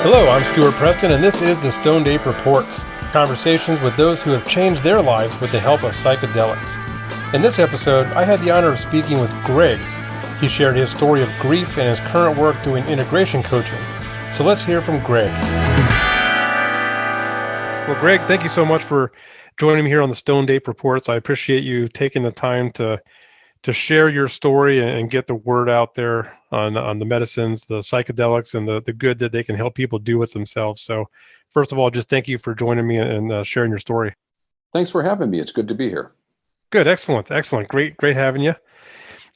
Hello, I'm Stuart Preston, and this is the Stoned Ape Reports, conversations with those who have changed their lives with the help of psychedelics. In this episode, I had the honor of speaking with Greg. He shared his story of grief and his current work doing integration coaching. So let's hear from Greg. Well, Greg, thank you so much for joining me here on the Stoned Ape Reports. I appreciate you taking the time to share your story and get the word out there on the medicines, the psychedelics, and the good that they can help people do with themselves. So first of all, just thank you for joining me and sharing your story. Thanks for having me. It's good to be here. Good. Excellent. Great having you.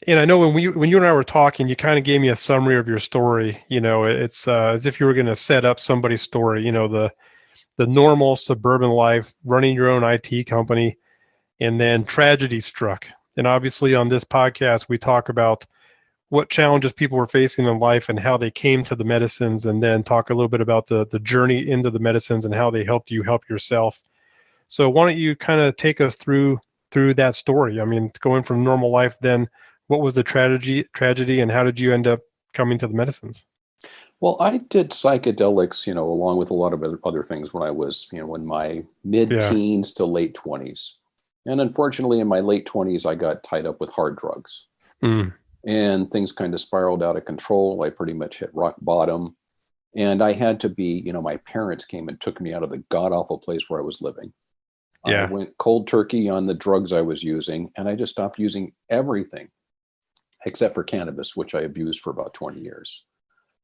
And I know when you and I were talking, you kind of gave me a summary of your story. You know, it's as if you were going to set up somebody's story, you know, the normal suburban life, running your own IT company, and then tragedy struck. And obviously on this podcast, we talk about what challenges people were facing in life and how they came to the medicines, and then talk a little bit about the journey into the medicines and how they helped you help yourself. So why don't you kind of take us through that story? I mean, going from normal life, then what was the tragedy and how did you end up coming to the medicines? Well, I did psychedelics, along with a lot of other things when I was, in my mid-teens to late 20s. And unfortunately, in my late 20s, I got tied up with hard drugs. And things kind of spiraled out of control. I pretty much hit rock bottom. And I had to be, my parents came and took me out of the god-awful place where I was living. I went cold turkey on the drugs I was using, and I just stopped using everything except for cannabis, which I abused for about 20 years.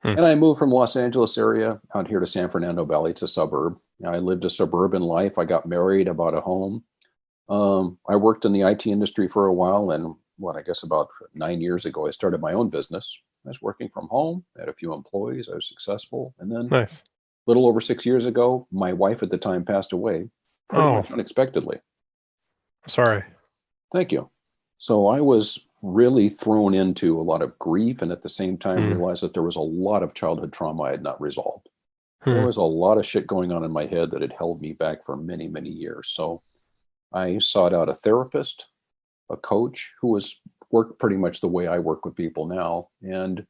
And I moved from Los Angeles area out here to San Fernando Valley. It's a suburb. I lived a suburban life. I got married, I bought a home. I worked in the IT industry for a while, and I guess about 9 years ago, I started my own business. I was working from home, had a few employees, I was successful. And then a little over 6 years ago, my wife at the time passed away pretty much unexpectedly. Sorry. Thank you. So I was really thrown into a lot of grief, and at the same time realized that there was a lot of childhood trauma I had not resolved. There was a lot of shit going on in my head that had held me back for many, many years. So I sought out a therapist, a coach who worked pretty much the way I work with people now. And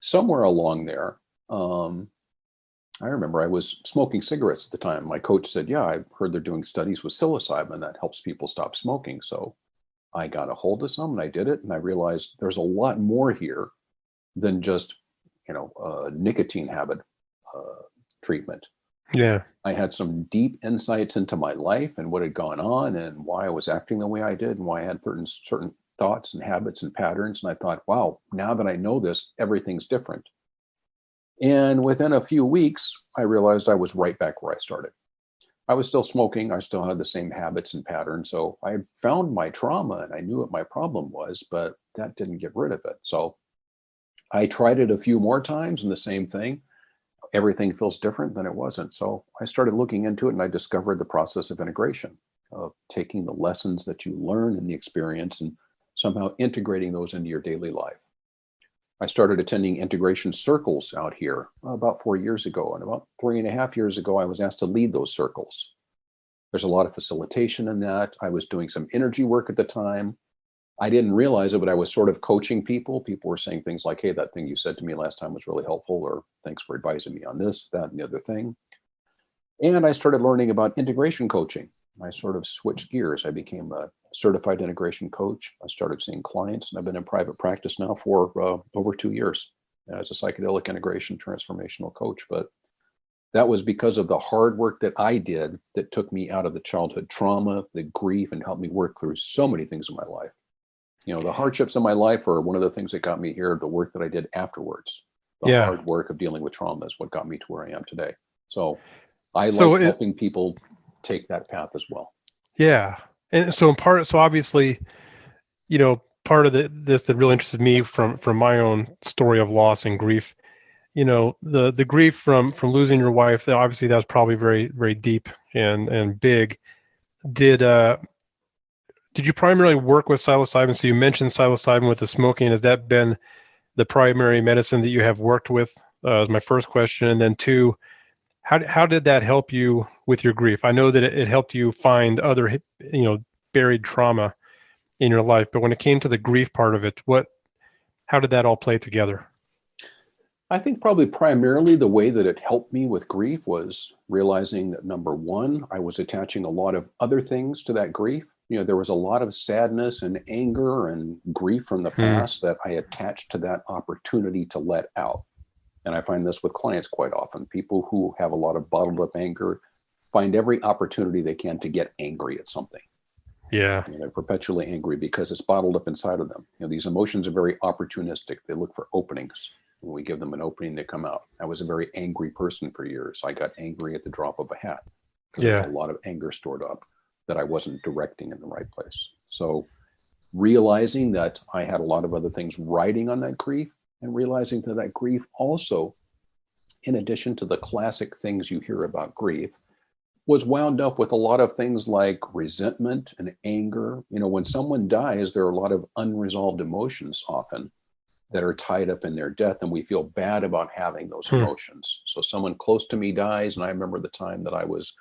somewhere along there, I remember I was smoking cigarettes at the time. My coach said, yeah, I heard they're doing studies with psilocybin that helps people stop smoking. So I got a hold of some and I did it. And I realized there's a lot more here than just, nicotine habit treatment. Yeah. I had some deep insights into my life and what had gone on and why I was acting the way I did and why I had certain thoughts and habits and patterns. And I thought, wow, now that I know this, everything's different. And within a few weeks, I realized I was right back where I started. I was still smoking. I still had the same habits and patterns. So I had found my trauma and I knew what my problem was, but that didn't get rid of it. So I tried it a few more times and the same thing. Everything feels different than it wasn't. So I started looking into it and I discovered the process of integration, of taking the lessons that you learn in the experience and somehow integrating those into your daily life. I started attending integration circles out here about 4 years ago. And about 3.5 years ago, I was asked to lead those circles. There's a lot of facilitation in that. I was doing some energy work at the time. I didn't realize it, but I was sort of coaching people. People were saying things like, hey, that thing you said to me last time was really helpful, or thanks for advising me on this, that, and the other thing. And I started learning about integration coaching. I sort of switched gears. I became a certified integration coach. I started seeing clients, and I've been in private practice now for over 2 years as a psychedelic integration transformational coach. But that was because of the hard work that I did that took me out of the childhood trauma, the grief, and helped me work through so many things in my life. The hardships in my life are one of the things that got me here. The work that I did afterwards, the hard work of dealing with trauma is what got me to where I am today. So I like helping people take that path as well. Yeah. And so obviously, part of this that really interested me from my own story of loss and grief, the grief from losing your wife, obviously that was probably very, very deep and big. Did you primarily work with psilocybin? So you mentioned psilocybin with the smoking. Has that been the primary medicine that you have worked with? Is my first question. And then two, how did that help you with your grief? I know that it helped you find other, buried trauma in your life, but when it came to the grief part of it, how did that all play together? I think probably primarily the way that it helped me with grief was realizing that number one, I was attaching a lot of other things to that grief. There was a lot of sadness and anger and grief from the Hmm. past that I attached to that opportunity to let out. And I find this with clients quite often. People who have a lot of bottled up anger find every opportunity they can to get angry at something. Yeah. They're perpetually angry because it's bottled up inside of them. These emotions are very opportunistic. They look for openings. When we give them an opening, they come out. I was a very angry person for years. I got angry at the drop of a hat because there was Yeah. a lot of anger stored up that I wasn't directing in the right place. So realizing that I had a lot of other things riding on that grief, and realizing that that grief also, in addition to the classic things you hear about grief, was wound up with a lot of things like resentment and anger. When someone dies, there are a lot of unresolved emotions often that are tied up in their death, and we feel bad about having those Hmm. emotions. So someone close to me dies, and I remember the time that I was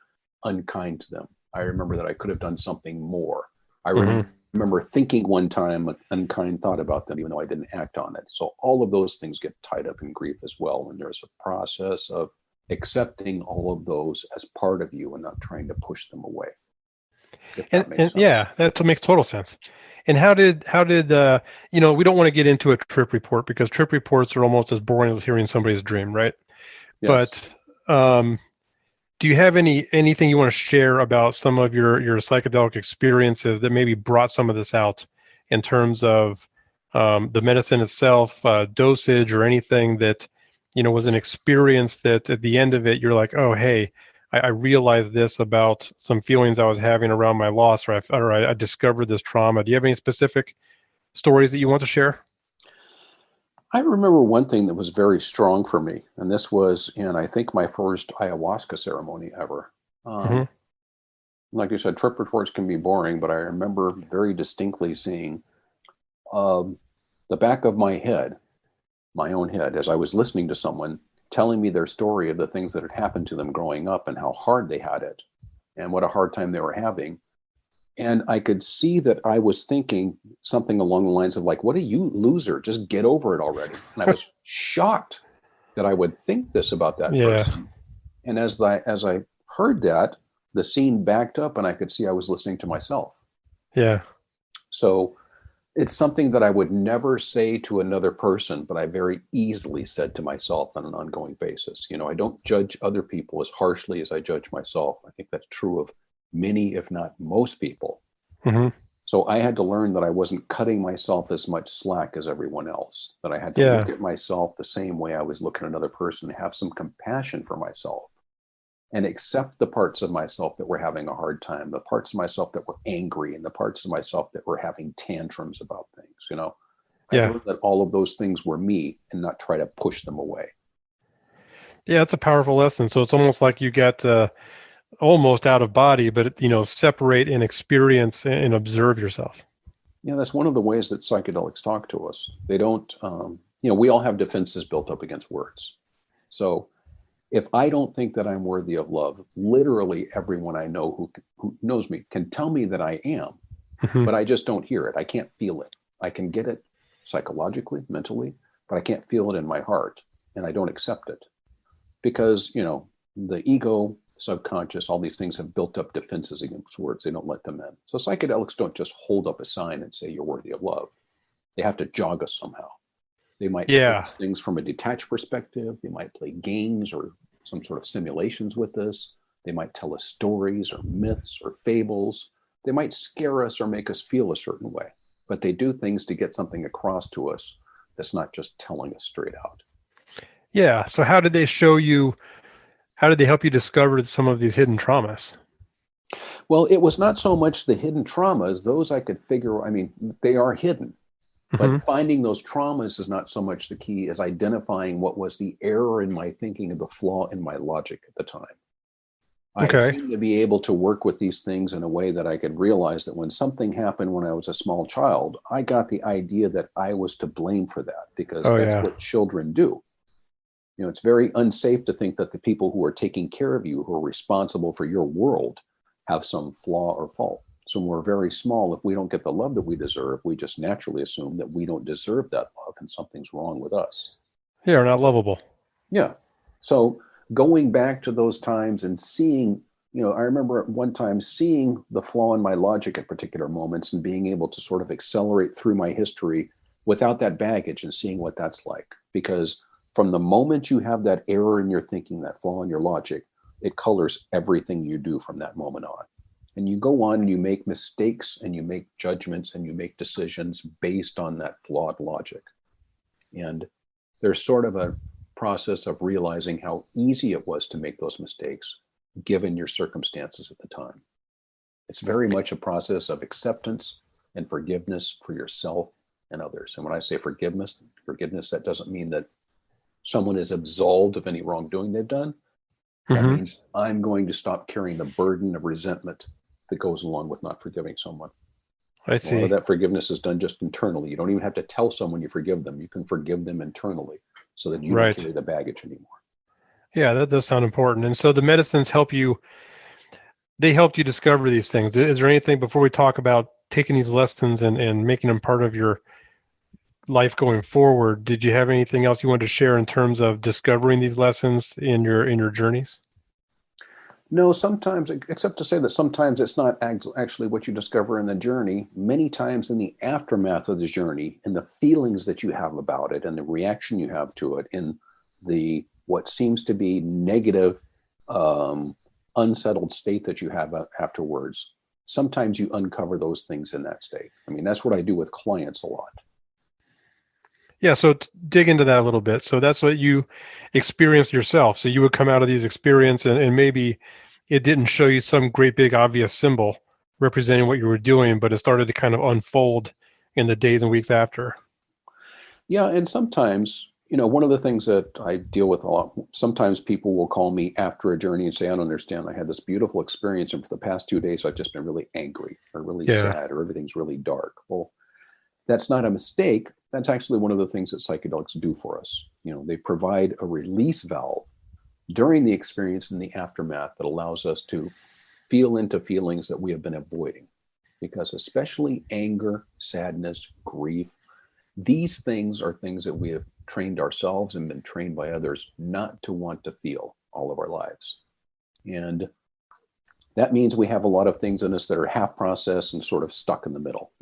unkind to them. I remember that I could have done something more. I Hmm. remember thinking one time an unkind thought about them, even though I didn't act on it. So all of those things get tied up in grief as well. And there's a process of accepting all of those as part of you and not trying to push them away, if And that makes and sense. yeah, that makes total sense. And how did we don't want to get into a trip report because trip reports are almost as boring as hearing somebody's dream, right? Yes. But um, do you have anything you want to share about some of your psychedelic experiences that maybe brought some of this out in terms of the medicine itself, dosage, or anything that was an experience that at the end of it you're like, oh hey, I realized this about some feelings I was having around my loss, or I discovered this trauma. Do you have any specific stories that you want to share? I remember one thing that was very strong for me, and this was in, I think, my first ayahuasca ceremony ever. Hmm. Um, like you said, trip reports can be boring, but I remember very distinctly seeing um, the back of my head, my own head, as I was listening to someone telling me their story of the things that had happened to them growing up and how hard they had it and what a hard time they were having. And I could see that I was thinking something along the lines of like, "What a you loser, just get over it already." And I was shocked that I would think this about that Yeah. person. And as I heard that, the scene backed up and I could see I was listening to myself. Yeah. So it's something that I would never say to another person, but I very easily said to myself on an ongoing basis. I don't judge other people as harshly as I judge myself. I think that's true of many, if not most people. Hmm. So I had to learn that I wasn't cutting myself as much slack as everyone else, that I had to Yeah. look at myself the same way I was looking at another person, have some compassion for myself, and accept the parts of myself that were having a hard time, the parts of myself that were angry, and the parts of myself that were having tantrums about things. I Yeah. learned that all of those things were me and not try to push them away. Yeah, it's a powerful lesson. So it's almost like you got almost out of body, but separate and experience and observe yourself. Yeah, that's one of the ways that psychedelics talk to us. They don't, we all have defenses built up against words. So if I don't think that I'm worthy of love, literally everyone I know who knows me can tell me that I am, Hmm. but I just don't hear it. I can't feel it. I can get it psychologically, mentally, but I can't feel it in my heart, and I don't accept it because the ego, subconscious, all these things have built up defenses against words. They don't let them in. So psychedelics don't just hold up a sign and say you're worthy of love. They have to jog us somehow. They might Yeah. pose things from a detached perspective. They might play games or some sort of simulations with us. They might tell us stories or myths or fables. They might scare us or make us feel a certain way, but they do things to get something across to us that's not just telling us straight out. Yeah. So how did they show you? How did they help you discover some of these hidden traumas? Well, it was not so much the hidden traumas, those I could figure, I mean, they are hidden, Hmm. but finding those traumas is not so much the key as identifying what was the error in my thinking and the flaw in my logic at the time. I Okay. seem to be able to work with these things in a way that I could realize that when something happened when I was a small child, I got the idea that I was to blame for that because Oh that's yeah. what children do. It's very unsafe to think that the people who are taking care of you, who are responsible for your world, have some flaw or fault. So when we're very small, if we don't get the love that we deserve, we just naturally assume that we don't deserve that love and something's wrong with us. Yeah, are not lovable. Yeah. So going back to those times and seeing, I remember at one time seeing the flaw in my logic at particular moments and being able to sort of accelerate through my history without that baggage and seeing what that's like. Because from the moment you have that error in your thinking, that flaw in your logic, it colors everything you do from that moment on. And you go on and you make mistakes and you make judgments and you make decisions based on that flawed logic. And there's sort of a process of realizing how easy it was to make those mistakes given your circumstances at the time. It's very much a process of acceptance and forgiveness for yourself and others. And when I say forgiveness, that doesn't mean that someone is absolved of any wrongdoing they've done. That Hmm. means I'm going to stop carrying the burden of resentment that goes along with not forgiving someone. I A lot of see. that forgiveness is done just internally. You don't even have to tell someone you forgive them. You can forgive them internally so that you don't Right. carry the baggage anymore. Yeah, that does sound important. And so the medicines help you, they helped you discover these things. Is there anything before we talk about taking these lessons and making them part of your life going forward? Did you have anything else you wanted to share in terms of discovering these lessons in your journeys? No, sometimes, except to say that sometimes it's not actually what you discover in the journey. Many times in the aftermath of the journey, and the feelings that you have about it, and the reaction you have to it, in the what seems to be negative, um, unsettled state that you have afterwards, sometimes you uncover those things in that state. I mean, that's what I do with clients a lot. Yeah, so dig into that a little bit. So that's what you experienced yourself. So you would come out of these experience and maybe it didn't show you some great big obvious symbol representing what you were doing, but it started to kind of unfold in the days and weeks after. Yeah, and sometimes, one of the things that I deal with a lot, sometimes people will call me after a journey and say, I don't understand. I had this beautiful experience, and for the past 2 days, I've just been really angry or really Yeah. sad or everything's really dark. Well, that's not a mistake. That's actually one of the things that psychedelics do for us. They provide a release valve during the experience and the aftermath that allows us to feel into feelings that we have been avoiding. Because especially anger, sadness, grief, these things are things that we have trained ourselves and been trained by others not to want to feel all of our lives. And that means we have a lot of things in us that are half processed and sort of stuck in the middle.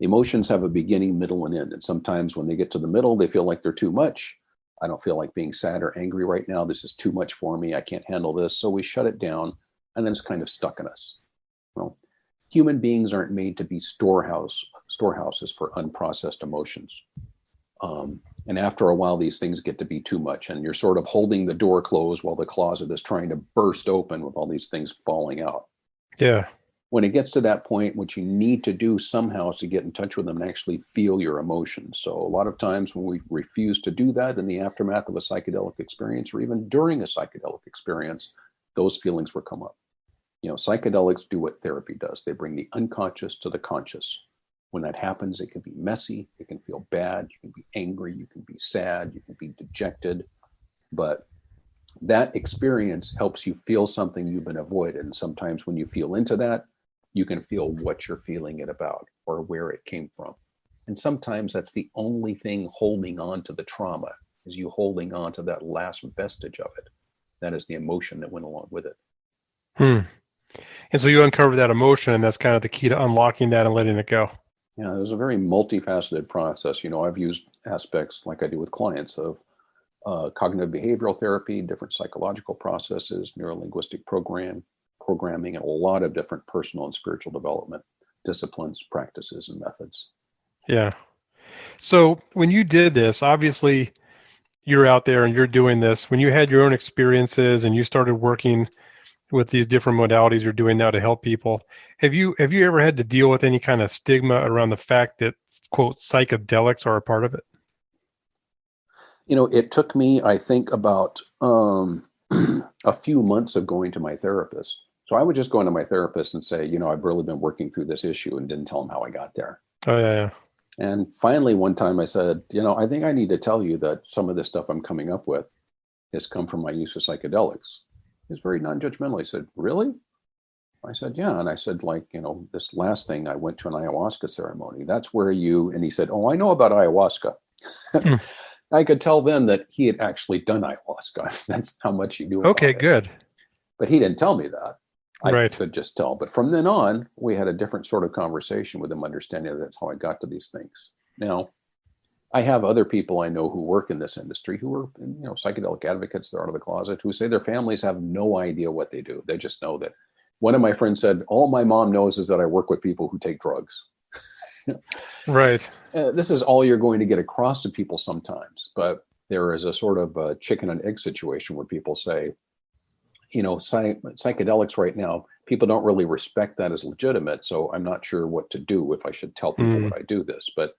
Emotions have a beginning, middle, and end. And sometimes when they get to the middle, they feel like they're too much. I don't feel like being sad or angry right now. This is too much for me. I can't handle this. So we shut it down, and then it's kind of stuck in us. Well, human beings aren't made to be storehouses for unprocessed emotions. And after a while, these things get to be too much, and you're sort of holding the door closed while the closet is trying to burst open with all these things falling out. Yeah. When it gets to that point, what you need to do somehow is to get in touch with them and actually feel your emotions. So a lot of times when we refuse to do that in the aftermath of a psychedelic experience, or even during a psychedelic experience, those feelings will come up. Psychedelics do what therapy does. They bring the unconscious to the conscious. When that happens, it can be messy, it can feel bad, you can be angry, you can be sad, you can be dejected. But that experience helps you feel something you've been avoided. And sometimes when you feel into that, you can feel what you're feeling it about or where it came from. And sometimes that's the only thing holding on to the trauma, is you holding on to that last vestige of it. That is the emotion that went along with it. Hmm. And so you uncover that emotion, and that's kind of the key to unlocking that and letting it go. Yeah, it was a very multifaceted process. I've used aspects like I do with clients of cognitive behavioral therapy, different psychological processes, neurolinguistic programming, and a lot of different personal and spiritual development disciplines, practices, and methods. Yeah. So when you did this, obviously you're out there and you're doing this. When you had your own experiences and you started working with these different modalities you're doing now to help people, have you ever had to deal with any kind of stigma around the fact that quote psychedelics are a part of it? It took me, I think, about a few months of going to my therapist. So I would just go into my therapist and say, I've really been working through this issue, and didn't tell him how I got there. Oh yeah, And finally, one time I said, I think I need to tell you that some of this stuff I'm coming up with has come from my use of psychedelics. He was very non-judgmental. He said, really? I said, yeah. And I said, this last thing, I went to an ayahuasca ceremony. That's where and he said, oh, I know about ayahuasca. yeah. I could tell then that he had actually done ayahuasca. That's how much he knew about Okay, it. good. But he didn't tell me that. I Right. could just tell. But from then on, we had a different sort of conversation with him, understanding that that's how I got to these things. Now, I have other people I know who work in this industry who are, psychedelic advocates. They're out of the closet, who say their families have no idea what they do. They just know that. One of my friends said, "All my mom knows is that I work with people who take drugs." Right. This is all you're going to get across to people sometimes. But there is a sort of a chicken and egg situation where people say, psychedelics right now, people don't really respect that as legitimate. So I'm not sure what to do, if I should tell people Mm, that I do this. But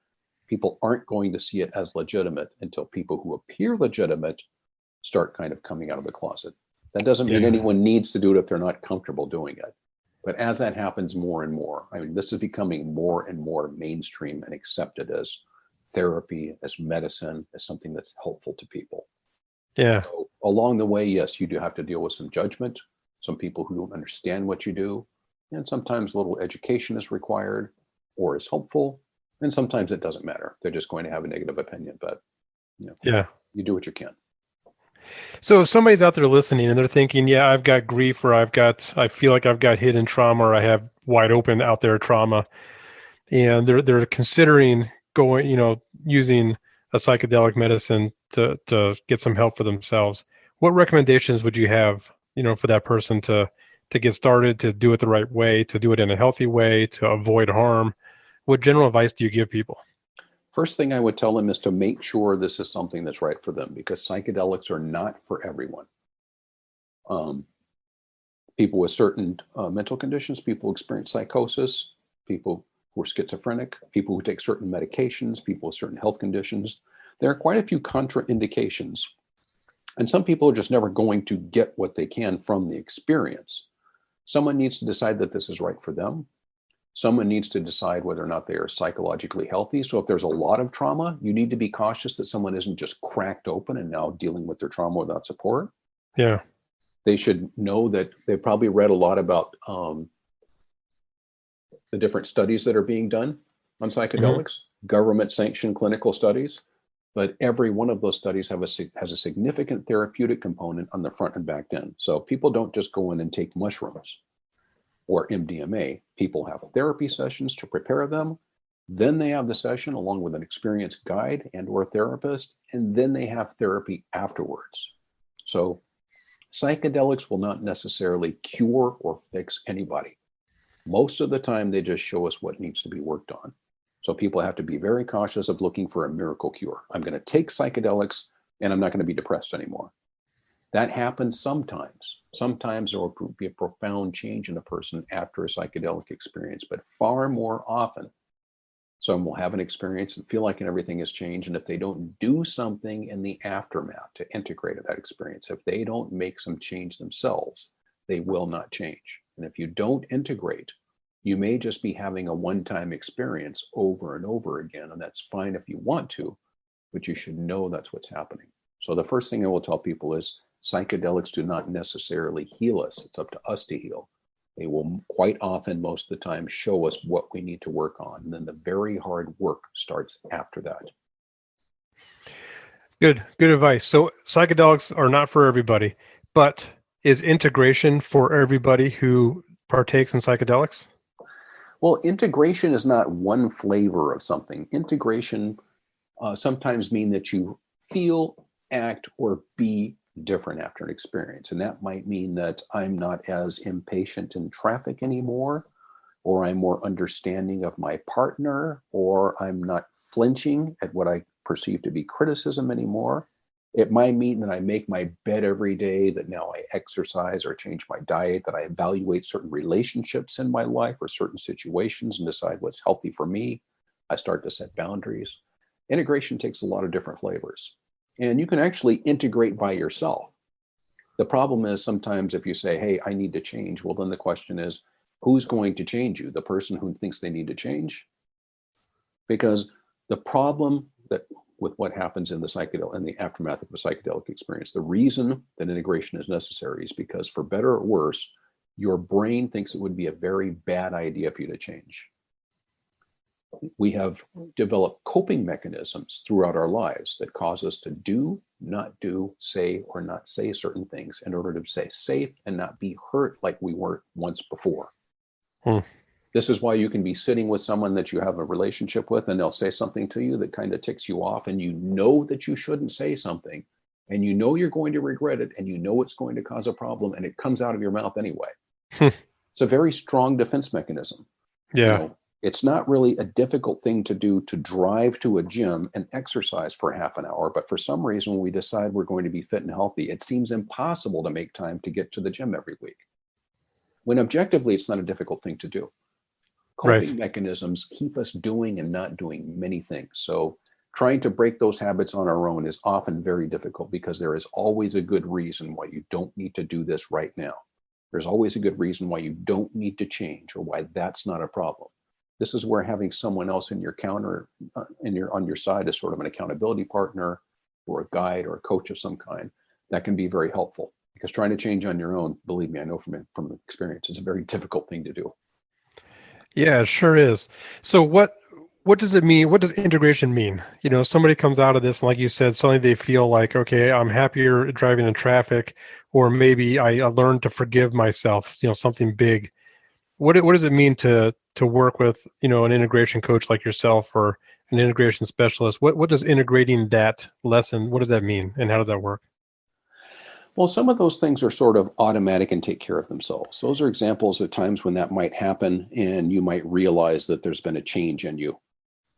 people aren't going to see it as legitimate until people who appear legitimate start kind of coming out of the closet. That doesn't mean yeah. anyone needs to do it if they're not comfortable doing it. But as that happens more and more, I mean, this is becoming more and more mainstream and accepted as therapy, as medicine, as something that's helpful to people. Yeah. So along the way, yes, you do have to deal with some judgment, some people who don't understand what you do, and sometimes a little education is required or is helpful, and sometimes it doesn't matter. They're just going to have a negative opinion, but you know, Yeah. you do what you can. So if somebody's out there listening and they're thinking, yeah, I've got grief, or I feel like I've got hidden trauma, or I have wide open out there trauma, and they're considering going, using a psychedelic medicine to get some help for themselves. What recommendations would you have, for that person to get started, to do it the right way, to do it in a healthy way, to avoid harm? What general advice do you give people? First thing I would tell them is to make sure this is something that's right for them, because psychedelics are not for everyone. Um, People with certain mental conditions, people who experience psychosis, people who are schizophrenic, people who take certain medications, people with certain health conditions. There are quite a few contraindications. And some people are just never going to get what they can from the experience. Someone needs to decide that this is right for them. Someone needs to decide whether or not they are psychologically healthy. So if there's a lot of trauma, you need to be cautious that someone isn't just cracked open and now dealing with their trauma without support. Yeah. They should know that they've probably read a lot about the different studies that are being done on Hmm. psychedelics, government sanctioned clinical studies, but every one of those studies has a significant therapeutic component on the front and back end. So people don't just go in and take mushrooms or MDMA. People have therapy sessions to prepare them. Then they have the session along with an experienced guide and or therapist, and then they have therapy afterwards. So psychedelics will not necessarily cure or fix anybody. Most of the time, they just show us what needs to be worked on. So people have to be very cautious of looking for a miracle cure. I'm going to take psychedelics and I'm not going to be depressed anymore. That happens sometimes. Sometimes there will be a profound change in a person after a psychedelic experience, but far more often, someone will have an experience and feel like everything has changed. And if they don't do something in the aftermath to integrate that experience, if they don't make some change themselves, they will not change. And if you don't integrate, you may just be having a one-time experience over and over again. And that's fine if you want to, but you should know that's what's happening. So the first thing I will tell people is psychedelics do not necessarily heal us. It's up to us to heal. They will quite often, most of the time, show us what we need to work on. And then the very hard work starts after that. Good advice. So psychedelics are not for everybody, but is integration for everybody who partakes in psychedelics? Well, integration is not one flavor of something. Integration sometimes mean that you feel, act, or be different after an experience. And that might mean that I'm not as impatient in traffic anymore, or I'm more understanding of my partner, or I'm not flinching at what I perceive to be criticism anymore. It might mean that I make my bed every day, that now I exercise or change my diet, that I evaluate certain relationships in my life or certain situations and decide what's healthy for me. I start to set boundaries. Integration takes a lot of different flavors. And you can actually integrate by yourself. The problem is sometimes if you say, hey, I need to change, well, then the question is, who's going to change you? The person who thinks they need to change? Because the problem that with what happens in the psychedelic in the aftermath of a psychedelic experience, the reason that integration is necessary is because, for better or worse, your brain thinks it would be a very bad idea for you to change. We have developed coping mechanisms throughout our lives that cause us to do, not do, say, or not say certain things in order to stay safe and not be hurt like we were once before. Hmm. This is why you can be sitting with someone that you have a relationship with, and they'll say something to you that kind of ticks you off, and you know that you shouldn't say something, and you know you're going to regret it, and you know it's going to cause a problem, and it comes out of your mouth anyway. It's a very strong defense mechanism. Yeah. It's not really a difficult thing to do to drive to a gym and exercise for half an hour, but for some reason, when we decide we're going to be fit and healthy, it seems impossible to make time to get to the gym every week. When objectively, it's not a difficult thing to do. Coping Right. mechanisms keep us doing and not doing many things. So trying to break those habits on our own is often very difficult because there is always a good reason why you don't need to do this right now. There's always a good reason why you don't need to change or why that's not a problem. This is where having someone else in your on your side as sort of an accountability partner or a guide or a coach of some kind, that can be very helpful, because trying to change on your own, believe me, I know from experience, it's a very difficult thing to do. Yeah, it sure is. So what does it mean? What does integration mean? Somebody comes out of this, and like you said, suddenly they feel like, okay, I'm happier driving in traffic, or maybe I learned to forgive myself, something big. What does it mean to work with, an integration coach like yourself or an integration specialist? What does integrating that lesson, what does that mean, and how does that work? Well, some of those things are sort of automatic and take care of themselves. Those are examples of times when that might happen and you might realize that there's been a change in you.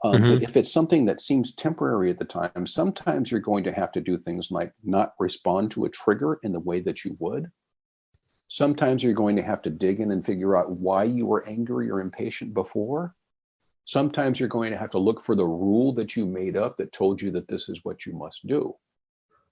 But Hmm. if it's something that seems temporary at the time, sometimes you're going to have to do things like not respond to a trigger in the way that you would. Sometimes you're going to have to dig in and figure out why you were angry or impatient before. Sometimes you're going to have to look for the rule that you made up that told you that this is what you must do.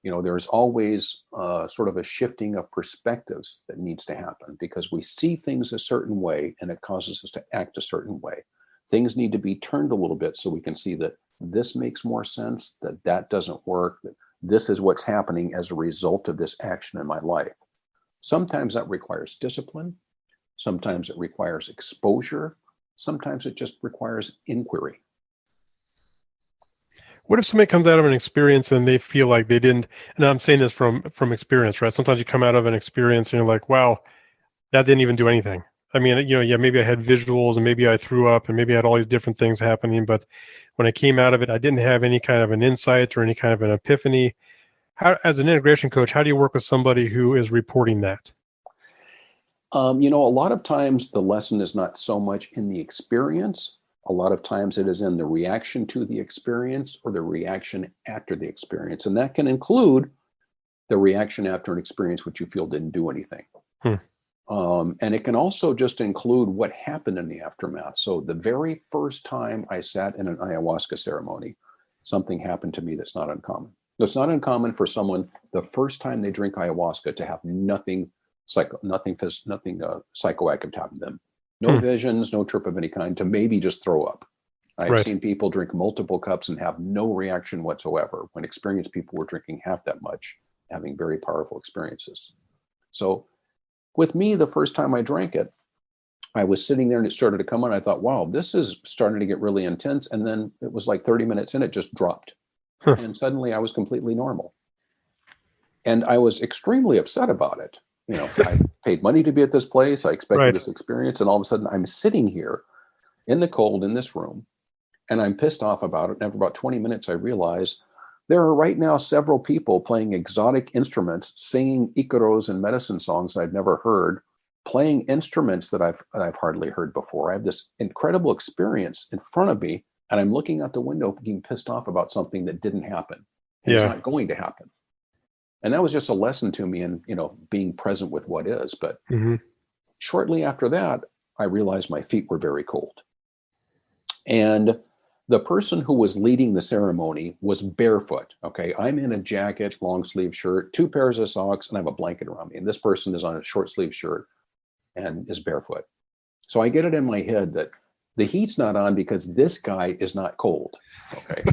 There's always sort of a shifting of perspectives that needs to happen because we see things a certain way and it causes us to act a certain way. Things need to be turned a little bit so we can see that this makes more sense, that doesn't work, that this is what's happening as a result of this action in my life. Sometimes that requires discipline. Sometimes it requires exposure. Sometimes it just requires inquiry. What if somebody comes out of an experience and they feel like they didn't, and I'm saying this from experience, right? Sometimes you come out of an experience and you're like, wow, that didn't even do anything. I mean, yeah, maybe I had visuals and maybe I threw up and maybe I had all these different things happening, but when I came out of it, I didn't have any kind of an insight or any kind of an epiphany. How, as an integration coach, how do you work with somebody who is reporting that? A lot of times the lesson is not so much in the experience. A lot of times it is in the reaction to the experience or the reaction after the experience. And that can include the reaction after an experience which you feel didn't do anything. Hmm. And it can also just include what happened in the aftermath. So the very first time I sat in an ayahuasca ceremony, something happened to me that's not uncommon. It's not uncommon for someone the first time they drink ayahuasca to have nothing psychoactive to happen to them. No Hmm. visions, no trip of any kind, to maybe just throw up. I've Right. seen people drink multiple cups and have no reaction whatsoever, when experienced people were drinking half that much, having very powerful experiences. So with me, the first time I drank it, I was sitting there and it started to come on. I thought, wow, this is starting to get really intense. And then it was like 30 minutes in, it just dropped. Huh. And suddenly I was completely normal. And I was extremely upset about it. I paid money to be at this place. I expected Right. this experience. And all of a sudden I'm sitting here in the cold in this room and I'm pissed off about it. And after about 20 minutes, I realized there are right now several people playing exotic instruments, singing icaros and medicine songs I've never heard, playing instruments that I've hardly heard before. I have this incredible experience in front of me, and I'm looking out the window being pissed off about something that didn't happen, and it's Yeah. not going to happen. And that was just a lesson to me in, being present with what is. But Hmm. shortly after that, I realized my feet were very cold. And the person who was leading the ceremony was barefoot. Okay. I'm in a jacket, long sleeve shirt, two pairs of socks, and I have a blanket around me. And this person is on a short sleeve shirt and is barefoot. So I get it in my head that the heat's not on because this guy is not cold. Okay.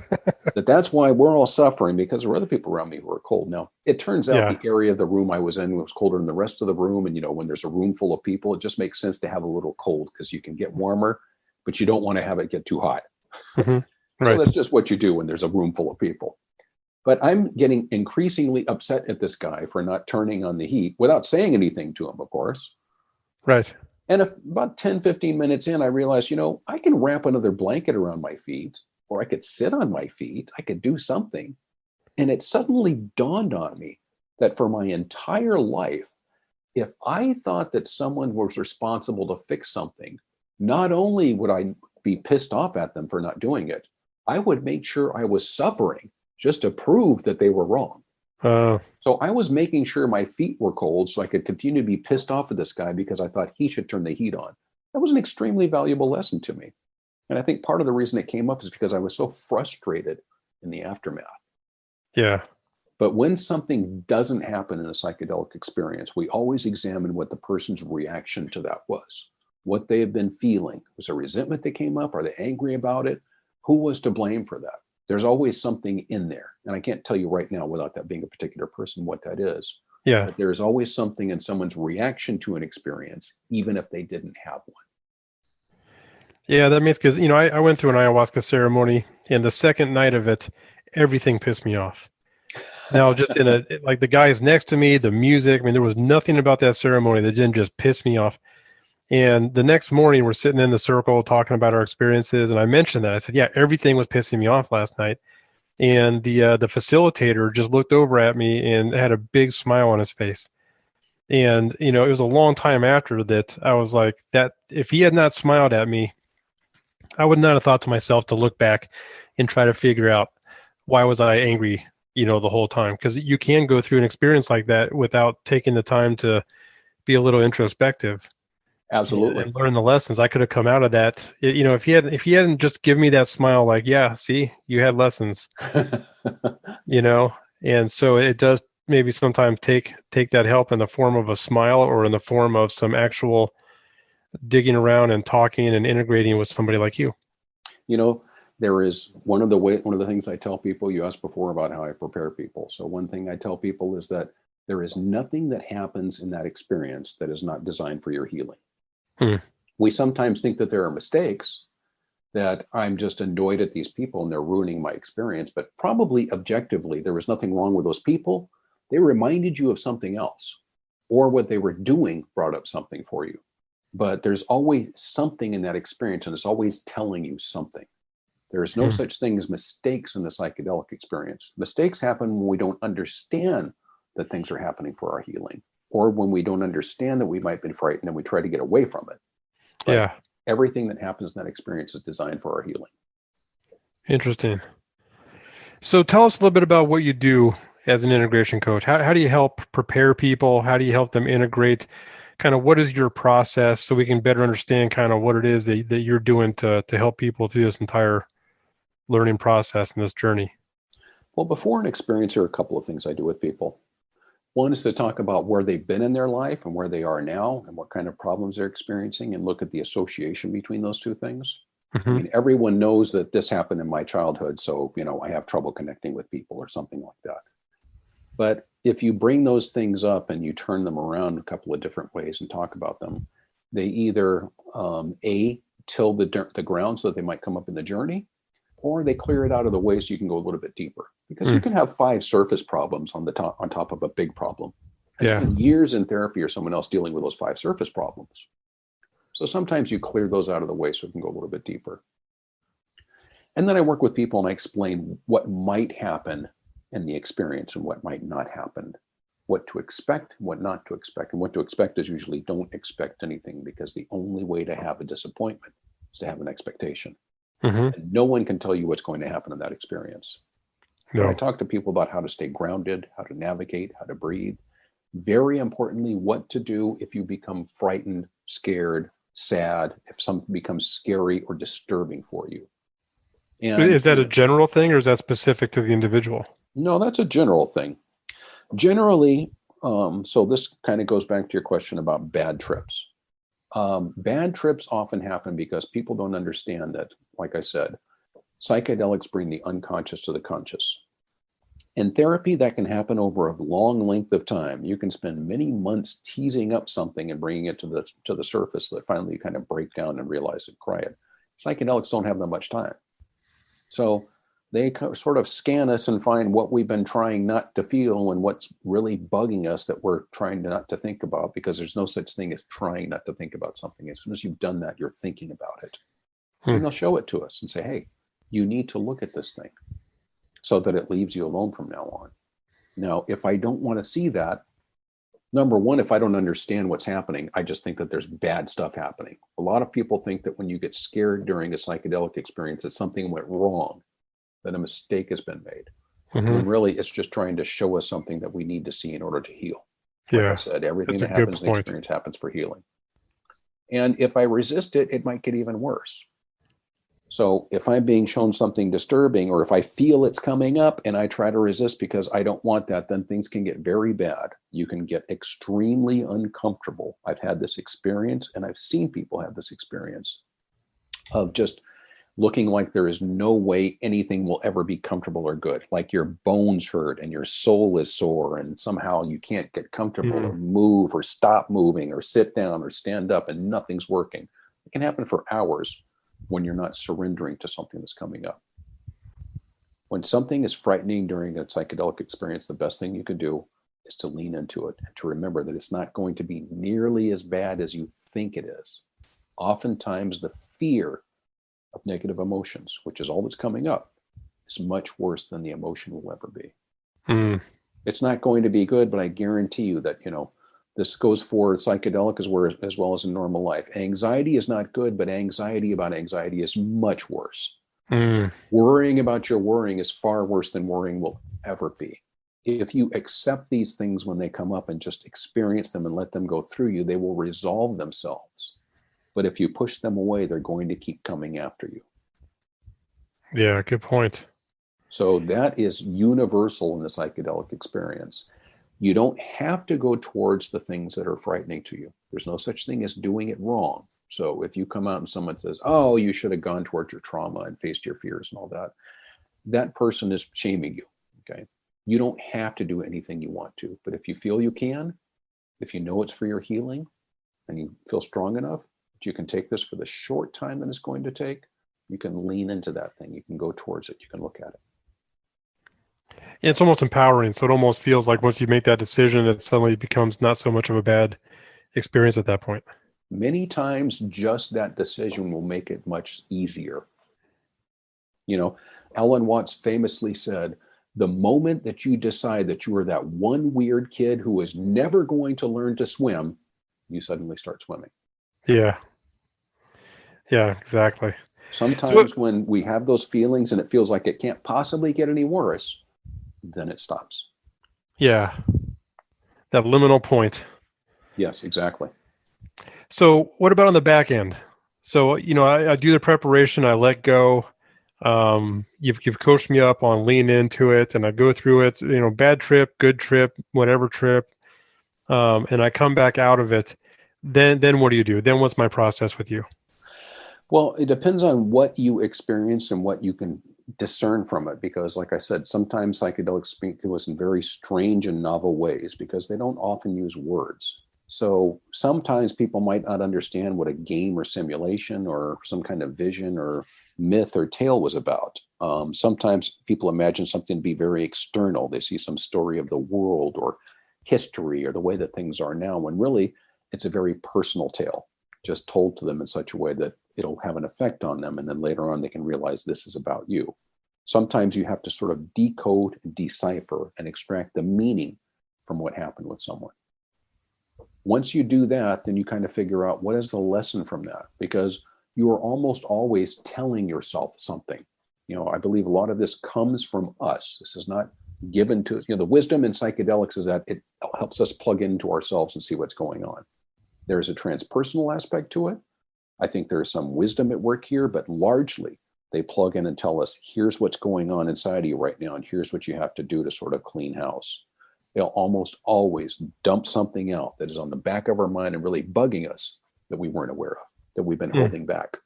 That's why we're all suffering, because there were other people around me who were cold. Now, it turns out Yeah. the area of the room I was in was colder than the rest of the room. And, when there's a room full of people, it just makes sense to have a little cold because you can get warmer, but you don't want to have it get too hot. Hmm. So Right. that's just what you do when there's a room full of people. But I'm getting increasingly upset at this guy for not turning on the heat without saying anything to him, of course. Right. And if about 10, 15 minutes in, I realized, I can wrap another blanket around my feet, or I could sit on my feet. I could do something. And it suddenly dawned on me that for my entire life, if I thought that someone was responsible to fix something, not only would I be pissed off at them for not doing it, I would make sure I was suffering just to prove that they were wrong. Uh, So I was making sure my feet were cold so I could continue to be pissed off at this guy because I thought he should turn the heat on. That was an extremely valuable lesson to me. And I think part of the reason it came up is because I was so frustrated in the aftermath. yeah. But when something doesn't happen in a psychedelic experience, we always examine what the person's reaction to that was, what they have been feeling. Was there resentment that came up? Are they angry about it? Who was to blame for that? There's always something in there. And I can't tell you right now, without that being a particular person, what that is. Yeah. But there's always something in someone's reaction to an experience, even if they didn't have one. Yeah, that makes, because I went through an ayahuasca ceremony, and the second night of it, everything pissed me off. Now, just like the guys next to me, the music. I mean, there was nothing about that ceremony that didn't just piss me off. And the next morning, we're sitting in the circle talking about our experiences, and I mentioned that. I said, "Yeah, everything was pissing me off last night." And the facilitator just looked over at me and had a big smile on his face. And it was a long time after that I was like, that if he had not smiled at me, I would not have thought to myself to look back and try to figure out why was I angry, the whole time. Because you can go through an experience like that without taking the time to be a little introspective Absolutely. and learn the lessons. I could have come out of that. If he hadn't just given me that smile, like, yeah, see, you had lessons, you know. And so it does maybe sometimes take that help in the form of a smile or in the form of some actual digging around and talking and integrating with somebody like you. you know, there is one of the things I tell people. You asked before about how I prepare people. So one thing I tell people is that there is nothing that happens in that experience that is not designed for your healing. Hmm. We sometimes think that there are mistakes, that I'm just annoyed at these people and they're ruining my experience, but probably objectively, there was nothing wrong with those people. They reminded you of something else, or what they were doing brought up something for you. But there's always something in that experience, and it's always telling you something. There is no Hmm. such thing as mistakes in the psychedelic experience. Mistakes happen when we don't understand that things are happening for our healing, or when we don't understand that we might be frightened and we try to get away from it. But Yeah. everything that happens in that experience is designed for our healing. Interesting. So tell us a little bit about what you do as an integration coach. How do you help prepare people? How do you help them integrate? Kind of what is your process so we can better understand kind of what it is that you're doing to help people through this entire learning process and this journey? Well, before an experience, there are a couple of things I do with people. One is to talk about where they've been in their life and where they are now and what kind of problems they're experiencing, and look at the association between those two things. I Hmm. mean, everyone knows that this happened in my childhood, so, I have trouble connecting with people or something like that. But if you bring those things up and you turn them around a couple of different ways and talk about them, they either till the ground so that they might come up in the journey, or they clear it out of the way so you can go a little bit deeper. Because you Mm. can have 5 surface problems on top of a big problem, and Yeah. spend years in therapy or someone else dealing with those 5 surface problems. So sometimes you clear those out of the way so it can go a little bit deeper. And then I work with people and I explain what might happen in the experience and what might not happen, what to expect, what not to expect. And what to expect is usually don't expect anything, because the only way to have a disappointment is to have an expectation. Hmm. And no one can tell you what's going to happen in that experience. But I No. talk to people about how to stay grounded, how to navigate, how to breathe. Very importantly, what to do if you become frightened, scared, sad, if something becomes scary or disturbing for you. And Is that a general thing or is that specific to the individual? no, that's a general thing. Generally, so this kind of goes back to your question about bad trips. Bad trips often happen because people don't understand that, like I said, psychedelics bring the unconscious to the conscious. In therapy, that can happen over a long length of time. You can spend many months teasing up something and bringing it to the surface, that finally you kind of break down and realize it. Cry it. Psychedelics don't have that much time. So they sort of scan us and find what we've been trying not to feel and what's really bugging us that we're trying not to think about, because there's no such thing as trying not to think about something. As soon as you've done that, you're thinking about it. Hmm. And they'll show it to us and say, hey, you need to look at this thing so that it leaves you alone from now on. Now, if I don't want to see that, number one, if I don't understand what's happening, I just think that there's bad stuff happening. A lot of people think that when you get scared during a psychedelic experience, that something went wrong, that a mistake has been made. Hmm. When really it's just trying to show us something that we need to see in order to heal. Like I Yeah, said, everything that's a that good happens in the point. experience happens for healing. And if I resist it, it might get even worse. So if I'm being shown something disturbing, or if I feel it's coming up and I try to resist because I don't want that, then things can get very bad. You can get extremely uncomfortable. I've had this experience, and I've seen people have this experience of just looking like there is no way anything will ever be comfortable or good. Like your bones hurt and your soul is sore, and somehow you can't get comfortable Hmm. or move or stop moving or sit down or stand up, and nothing's working. It can happen for hours when you're not surrendering to something that's coming up. When something is frightening during a psychedelic experience, the best thing you can do is to lean into it and to remember that it's not going to be nearly as bad as you think it is. Oftentimes, the fear of negative emotions, which is all that's coming up, is much worse than the emotion will ever be. Hmm. It's not going to be good, but I guarantee you that, this goes for psychedelic as well as in normal life. Anxiety is not good, but anxiety about anxiety is much worse. Hmm. Worrying about your worrying is far worse than worrying will ever be. If you accept these things when they come up and just experience them and let them go through you, they will resolve themselves. But if you push them away, they're going to keep coming after you. Yeah, good point. So that is universal in the psychedelic experience. You don't have to go towards the things that are frightening to you. There's no such thing as doing it wrong. So if you come out and someone says, oh, you should have gone towards your trauma and faced your fears and all that, that person is shaming you. Okay. You don't have to do anything you want to, but if you feel you can, if you know it's for your healing and you feel strong enough that you can take this for the short time that it's going to take, you can lean into that thing. You can go towards it. You can look at it. Yeah, it's almost empowering. So it almost feels like once you make that decision, it suddenly becomes not so much of a bad experience at that point. Many times, just that decision will make it much easier. You know, Alan Watts famously said, the moment that you decide that you are that one weird kid who is never going to learn to swim, you suddenly start swimming. Yeah. Yeah, exactly. So Sometimes when we have those feelings and it feels like it can't possibly get any worse, then it stops. yeah, that liminal point. Yes, exactly. So what about on the back end? So, I do the preparation, I let go. You've coached me up on lean into it, and I go through it, bad trip, good trip, whatever trip. And I come back out of it. Then what do you do? Then what's my process with you? Well, it depends on what you experience and what you can discern from it. Because, like I said, sometimes psychedelics speak to us in very strange and novel ways because they don't often use words. So sometimes people might not understand what a game or simulation or some kind of vision or myth or tale was about. Sometimes people imagine something to be very external. They see some story of the world or history or the way that things are now, when really it's a very personal tale, just told to them in such a way that it'll have an effect on them. And then later on, they can realize this is about you. Sometimes you have to sort of decode and decipher and extract the meaning from what happened with someone. Once you do that, then you kind of figure out what is the lesson from that, because you are almost always telling yourself something. I believe a lot of this comes from us. This is not given to, the wisdom in psychedelics is that it helps us plug into ourselves and see what's going on. There's a transpersonal aspect to it. I think there's some wisdom at work here, but largely they plug in and tell us, here's what's going on inside of you right now, and here's what you have to do to sort of clean house. They'll almost always dump something out that is on the back of our mind and really bugging us that we weren't aware of, that we've been Hmm. holding back.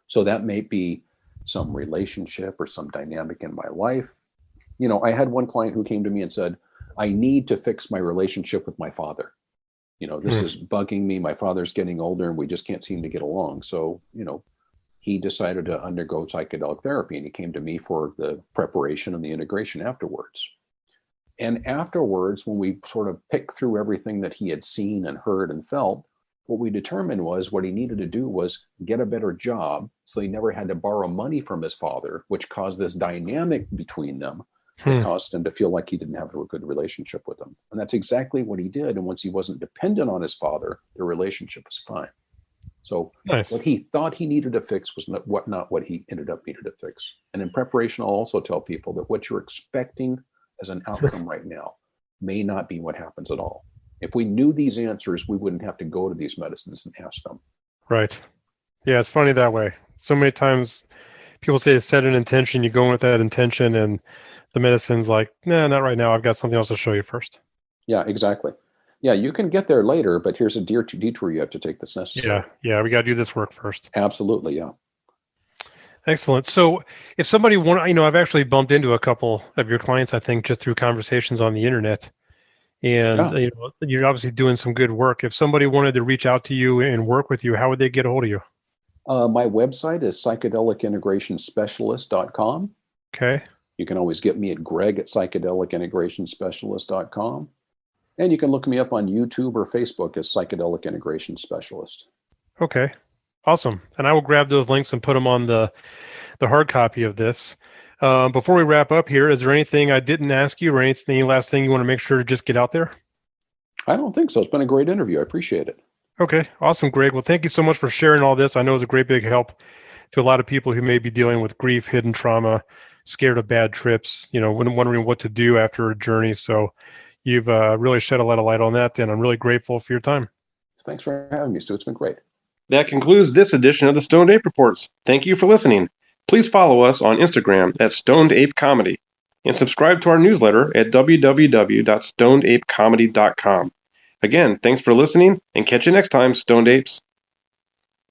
So that may be some relationship or some dynamic in my life. I had one client who came to me and said, I need to fix my relationship with my father. This Hmm. is bugging me. My father's getting older and we just can't seem to get along. So, he decided to undergo psychedelic therapy, and he came to me for the preparation and the integration afterwards. And afterwards, when we sort of picked through everything that he had seen and heard and felt, what we determined was what he needed to do was get a better job so he never had to borrow money from his father, which caused this dynamic between them that caused him to feel like he didn't have a good relationship with him. And that's exactly what he did. And once he wasn't dependent on his father, the relationship was fine. So Nice. what he thought he needed to fix was not what he ended up needed to fix. And in preparation, I'll also tell people that what you're expecting as an outcome right now may not be what happens at all. If we knew these answers, we wouldn't have to go to these medicines and ask them. Right. Yeah, it's funny that way. So many times people say set an intention, you go in with that intention, and the medicine's like, nah, not right now. I've got something else to show you first. Yeah, exactly. Yeah, you can get there later, but here's a detour you have to take that's necessary. Yeah, we got to do this work first. Absolutely, yeah. Excellent. So if somebody I've actually bumped into a couple of your clients, I think, just through conversations on the internet. And Yeah. you're obviously doing some good work. If somebody wanted to reach out to you and work with you, how would they get a hold of you? My website is psychedelicintegrationspecialist.com. Okay. You can always get me at greg@psychedelicintegrationspecialist.com. And you can look me up on YouTube or Facebook as Psychedelic Integration Specialist. Okay. Awesome. And I will grab those links and put them on the hard copy of this. Before we wrap up here, is there anything I didn't ask you or any last thing you want to make sure to just get out there? I don't think so. It's been a great interview. I appreciate it. Okay. Awesome, Greg. Well, thank you so much for sharing all this. I know it's a great big help to a lot of people who may be dealing with grief, hidden trauma, scared of bad trips, when wondering what to do after a journey. So you've really shed a lot of light on that, and I'm really grateful for your time. Thanks for having me, Stu. It's been great. That concludes this edition of the Stoned Ape Reports. Thank you for listening. Please follow us on Instagram at Stoned Ape Comedy and subscribe to our newsletter at www.stonedapecomedy.com. Again, thanks for listening, and catch you next time, Stoned Apes.